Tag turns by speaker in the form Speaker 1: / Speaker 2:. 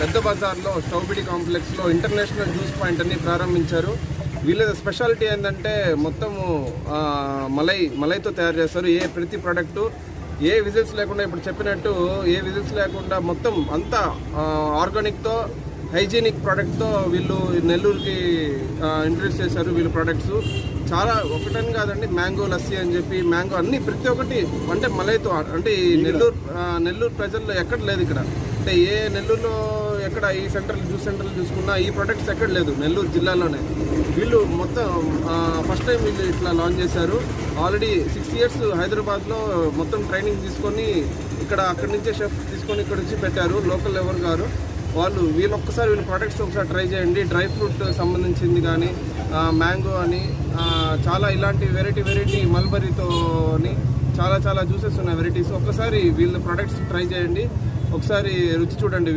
Speaker 1: పెద్ద బజార్లో స్టౌబిడి కాంప్లెక్స్లో ఇంటర్నేషనల్ జ్యూస్ పాయింట్ అని ప్రారంభించారు. వీళ్ళ స్పెషాలిటీ ఏంటంటే మొత్తము మలైతో తయారు చేస్తారు. ప్రతి ప్రోడక్టు ఏ విజిల్స్ లేకుండా, ఇప్పుడు చెప్పినట్టు ఏ విజిల్స్ లేకుండా మొత్తం అంతా ఆర్గానిక్తో హైజీనిక్ ప్రోడక్ట్తో వీళ్ళు నెల్లూరుకి ఇంట్రడ్యూస్ చేశారు. వీళ్ళు ప్రోడక్ట్స్ చాలా ఒకటని కాదండి, మ్యాంగో లస్సీ అని చెప్పి మ్యాంగో అన్ని ప్రతి ఒక్కటి అంటే మలైతో, అంటే ఈ నెల్లూరు ప్రజల్లో ఎక్కడ లేదు ఇక్కడ. అంటే నెల్లూరులో ఎక్కడ ఈ జ్యూస్ సెంటర్లు చూసుకున్నా ఈ ప్రొడక్ట్స్ ఎక్కడ లేదు, నెల్లూరు జిల్లాలోనే. వీళ్ళు మొత్తం ఫస్ట్ టైం వీళ్ళు ఇట్లా లాంచ్ చేశారు. ఆల్రెడీ 6 years హైదరాబాద్లో మొత్తం ట్రైనింగ్ తీసుకొని అక్కడి నుంచే షెఫ్ తీసుకొని ఇక్కడ వచ్చి పెట్టారు. లోకల్ ఎవరు గారు వీళ్ళు ప్రొడక్ట్స్ ఒకసారి ట్రై చేయండి. డ్రై ఫ్రూట్ సంబంధించింది కానీ మ్యాంగో అని చాలా ఇలాంటి వెరైటీ మల్బరీతో అని చాలా జ్యూసెస్ ఉన్నాయి వెరైటీస్. ఒక్కసారి వీళ్ళ ప్రొడక్ట్స్ ట్రై చేయండి, ఒకసారి రుచి చూడండి.